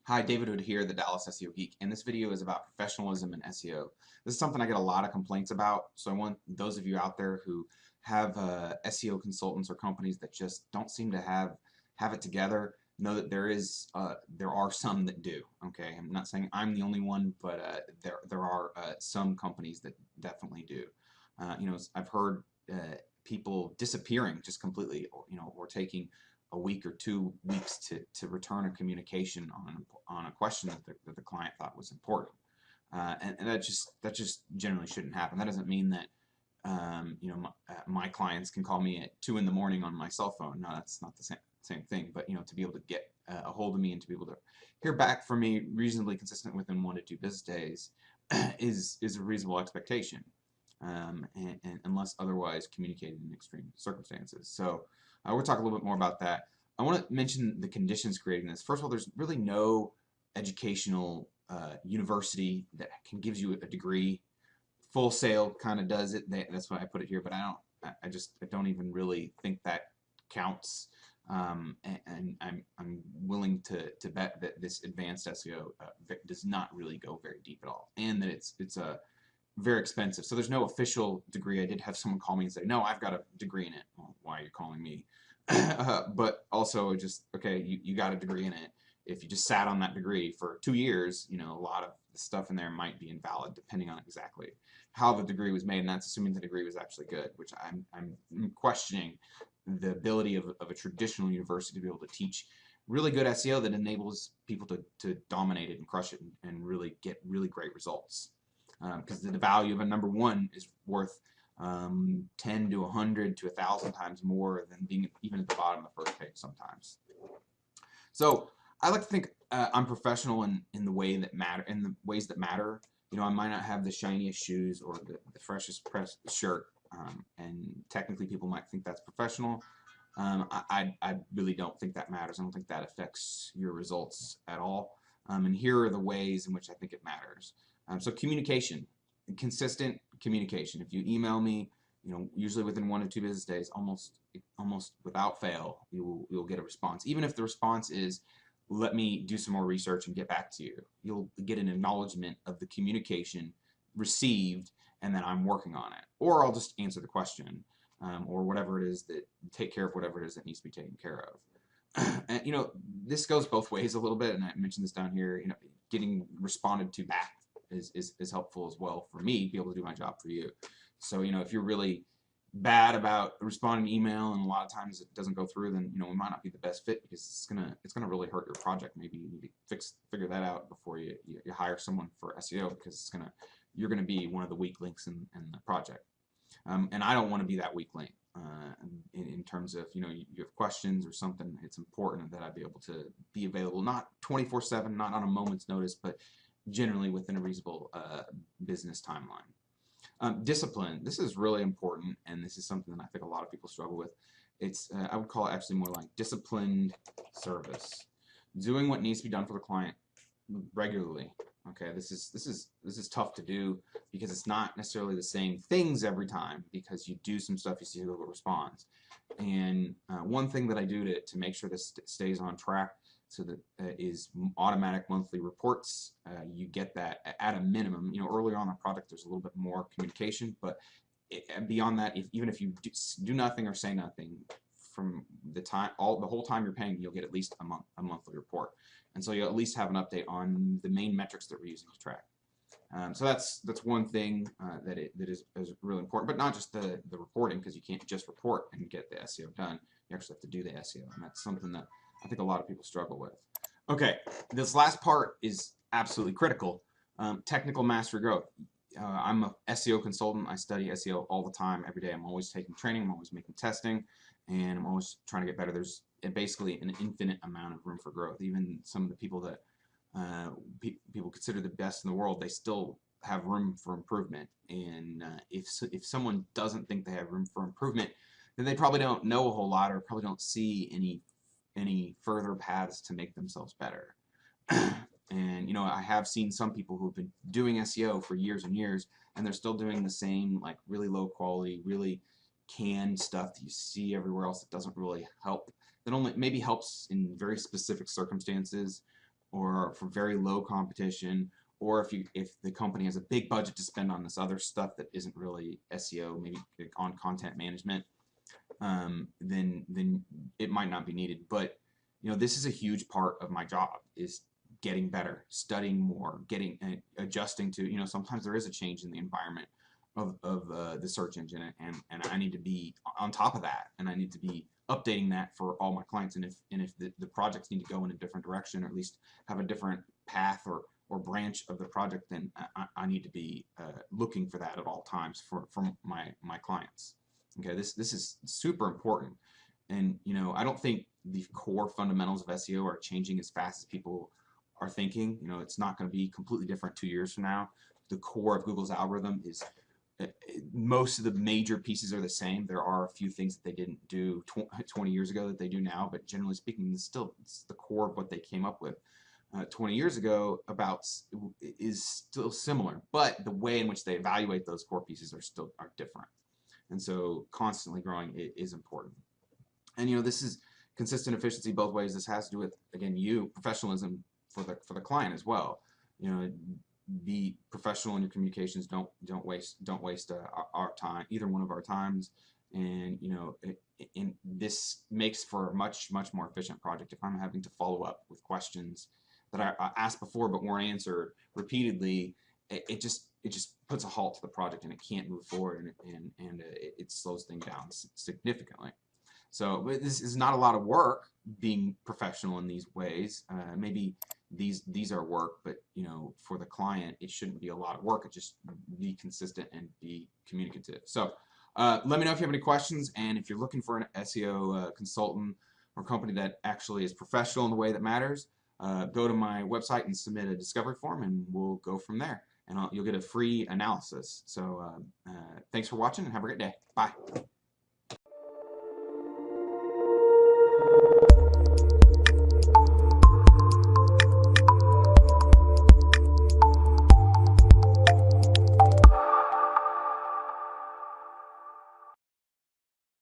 Hi, David Hood here, the Dallas SEO Geek, and this video is about professionalism in SEO. This is something I get a lot of complaints about, so I want those of you out there who have SEO consultants or companies that just don't seem to have it together, know that there are some that do. Okay, I'm not saying I'm the only one, but there are some companies that definitely do. I've heard people disappearing just completely, or taking a week or 2 weeks to return a communication on a question that the client thought was important, and that just generally shouldn't happen. That doesn't mean that my clients can call me at 2 in the morning on my cell phone. No, that's not the same thing. But to be able to get a hold of me and to be able to hear back from me reasonably consistent within 1 to 2 business days is a reasonable expectation, and unless otherwise communicated in extreme circumstances. So we'll talk a little bit more about that. I want to mention the conditions creating this. First of all, there's really no educational university that gives you a degree. Full Sail kind of does it. That's why I put it here, but I don't even really think that counts. And I'm willing to bet that this advanced SEO does not really go very deep at all, and that it's very expensive. So there's no official degree. I did have someone call me and say, no, I've got a degree in it. Well, why are you calling me? But also just, okay, you got a degree in it. If you just sat on that degree for 2 years, a lot of the stuff in there might be invalid depending on exactly how the degree was made, and that's assuming the degree was actually good, which I'm questioning the ability of a traditional university to be able to teach really good SEO that enables people to dominate it and crush it and really get really great results. Because the value of a number one is worth 10 to 100 to 1,000 times more than being even at the bottom of the first page sometimes. So I like to think I'm professional in the way that matter, in the ways that matter. I might not have the shiniest shoes or the freshest pressed shirt, and technically people might think that's professional. I really don't think that matters. I don't think that affects your results at all. And here are the ways in which I think it matters. So communication, consistent communication. If you email me, usually within 1 to 2 business days, almost without fail, you'll get a response. Even if the response is, let me do some more research and get back to you, you'll get an acknowledgement of the communication received and that I'm working on it. Or I'll just answer the question, or whatever it is that, take care of whatever it is that needs to be taken care of. And this goes both ways a little bit, and I mentioned this down here. Getting responded to back is helpful as well for me to be able to do my job for you. So if you're really bad about responding to email and a lot of times it doesn't go through, then we might not be the best fit, because it's gonna really hurt your project. Maybe you need to figure that out before you hire someone for SEO, because you're gonna be one of the weak links in the project. And I don't want to be that weak link. In terms of, you have questions or something, it's important that I be able to be available, not 24/7, not on a moment's notice, but generally within a reasonable business timeline. Discipline. This is really important, and this is something that I think a lot of people struggle with. It's I would call it actually more like disciplined service, doing what needs to be done for the client regularly. Okay, this is tough to do, because it's not necessarily the same things every time, because you do some stuff, you see who responds. And one thing that I do to make sure this stays on track, so that is automatic monthly reports. You get that at a minimum. Earlier on in the project there's a little bit more communication, but beyond that, even if you do nothing or say nothing, from the whole time you're paying, you'll get at least a monthly report. And so you'll at least have an update on the main metrics that we're using to track. So that's one thing that is really important, but not just the reporting, because you can't just report and get the SEO done. You actually have to do the SEO, and that's something that I think a lot of people struggle with. Okay, this last part is absolutely critical. Technical mastery growth. I'm a SEO consultant. I study SEO all the time, every day. I'm always taking training. I'm always making testing, and I'm always trying to get better. There's basically an infinite amount of room for growth. Even some of the people that people consider the best in the world, they still have room for improvement. And if someone doesn't think they have room for improvement, then they probably don't know a whole lot, or probably don't see any further paths to make themselves better. And I have seen some people who've been doing SEO for years and years, and they're still doing the same, like, really low quality, really canned stuff that you see everywhere else that doesn't really help. That only maybe helps in very specific circumstances, or for very low competition, or if the company has a big budget to spend on this other stuff that isn't really SEO, maybe on content management, then it might not be needed. But this is a huge part of my job, is getting better, studying more, adjusting to, sometimes there is a change in the environment of the search engine, and I need to be on top of that, and I need to be updating that for all my clients. And if the projects need to go in a different direction, or at least have a different path or branch of the project, then I need to be looking for that at all times from my clients. Okay, this is super important. And I don't think the core fundamentals of SEO are changing as fast as people are thinking. It's not going to be completely different 2 years from now. The core of Google's algorithm is, most of the major pieces are the same. There are a few things that they didn't do 20 years ago that they do now, but generally speaking, it's the core of what they came up with 20 years ago is still similar, but the way in which they evaluate those core pieces are different. And so constantly growing is important. And this is consistent efficiency both ways. This has to do with, again, professionalism for the client as well. Be professional in your communications. Don't waste our time, either one of our times. And this makes for a much more efficient project. If I'm having to follow up with questions that I asked before but weren't answered repeatedly, it just puts a halt to the project, and it can't move forward, and it slows things down significantly. So this is not a lot of work, being professional in these ways. Maybe these are work, but for the client it shouldn't be a lot of work. It just be consistent and be communicative. So let me know if you have any questions, and if you're looking for an SEO consultant or company that actually is professional in the way that matters, go to my website and submit a discovery form, and we'll go from there, and you'll get a free analysis. So thanks for watching, and have a great day. Bye.